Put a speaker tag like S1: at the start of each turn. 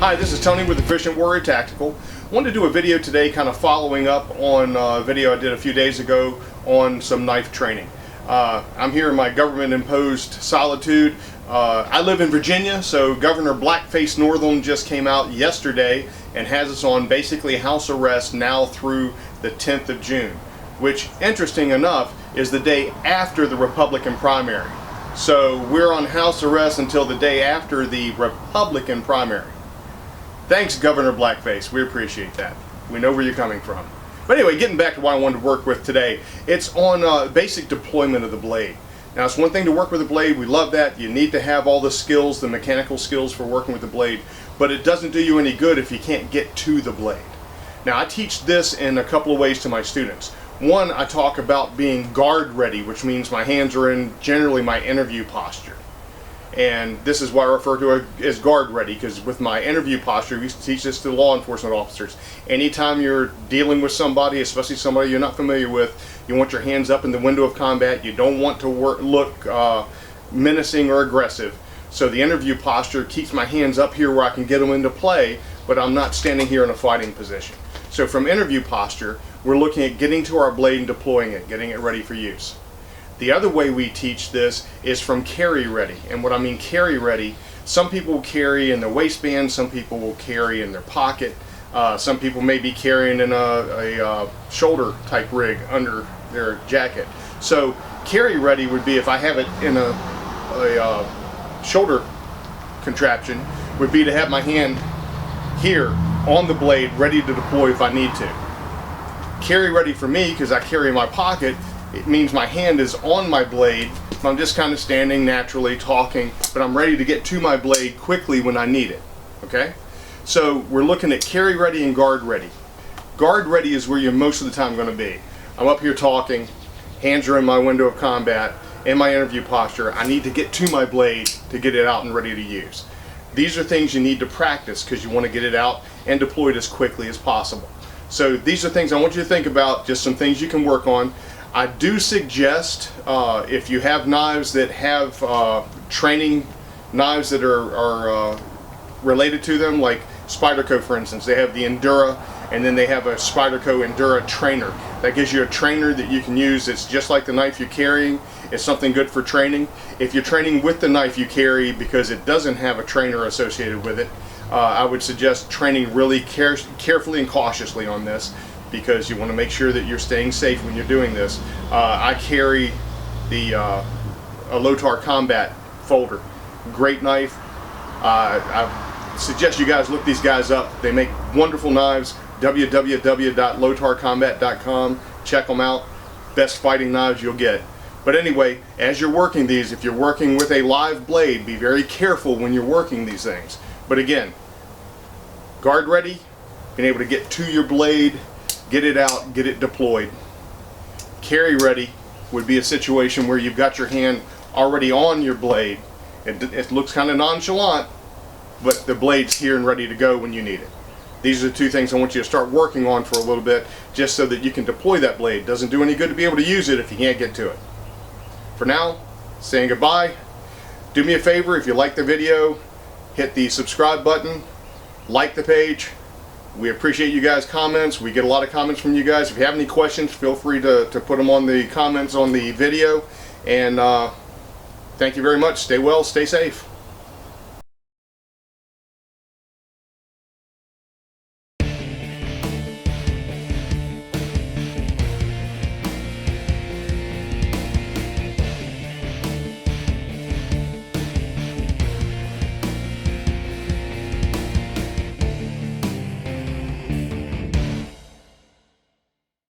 S1: Hi, this is Tony with Efficient Warrior Tactical. I wanted to do a video today kind of following up on a video I did a few days ago on some knife training. I'm here in my government-imposed solitude. I live in Virginia, so Governor Blackface Northam just came out yesterday and has us on basically house arrest now through the 10th of June, which, interesting enough, is the day after the Republican primary. So we're on house arrest until the day after the Republican primary. Thanks, Governor Blackface. We appreciate that. We know where you're coming from. But anyway, getting back to what I wanted to work with today, it's on basic deployment of the blade. Now, it's one thing to work with a blade. We love that. You need to have all the skills, the mechanical skills for working with the blade, but it doesn't do you any good if you can't get to the blade. Now, I teach this in a couple of ways to my students. One, I talk about being guard ready, which means my hands are in generally my interview posture. And this is what I refer to as guard ready, because with my interview posture, we teach this to law enforcement officers. Anytime you're dealing with somebody, especially somebody you're not familiar with, you want your hands up in the window of combat. You don't want to look menacing or aggressive. So the interview posture keeps my hands up here where I can get them into play, but I'm not standing here in a fighting position. So from interview posture, we're looking at getting to our blade and deploying it, getting it ready for use. The other way we teach this is from carry ready. And what I mean carry ready, some people will carry in the waistband, some people will carry in their pocket, some people may be carrying in a shoulder type rig under their jacket. So carry ready would be, if I have it in a shoulder contraption, would be to have my hand here on the blade ready to deploy if I need to. Carry ready for me, because I carry in my pocket, it means my hand is on my blade. I'm just kind of standing naturally talking, but I'm ready to get to my blade quickly when I need it. Okay? So we're looking at carry ready and guard ready. Guard ready is where you're most of the time going to be. I'm up here talking, hands are in my window of combat, in my interview posture. I need to get to my blade to get it out and ready to use. These are things you need to practice because you want to get it out and deploy it as quickly as possible. So these are things I want you to think about, just some things you can work on. I do suggest if you have knives that have training knives that are related to them, like Spyderco for instance, they have the Endura and then they have a Spyderco Endura trainer. That gives you a trainer that you can use. It's just like the knife you're carrying. It's something good for training. If you're training with the knife you carry because it doesn't have a trainer associated with it, I would suggest training really carefully and cautiously on this, because you want to make sure that you're staying safe when you're doing this. I carry the Lotar Combat folder. Great knife. I suggest you guys look these guys up. They make wonderful knives. www.lotarcombat.com. Check them out. Best fighting knives you'll get. But anyway, as you're working these, if you're working with a live blade, be very careful when you're working these things. But again, guard ready, being able to get to your blade, get it out, get it deployed. Carry ready would be a situation where you've got your hand already on your blade. It looks kind of nonchalant, but the blade's here and ready to go when you need it. These are the two things I want you to start working on for a little bit, just so that you can deploy that blade. Doesn't do any good to be able to use it if you can't get to it. For now, saying goodbye. Do me a favor, if you like the video, hit the subscribe button, like the page. We appreciate you guys' comments. We get a lot of comments from you guys. If you have any questions, feel free to put them on the comments on the video. And thank you very much. Stay well, stay safe.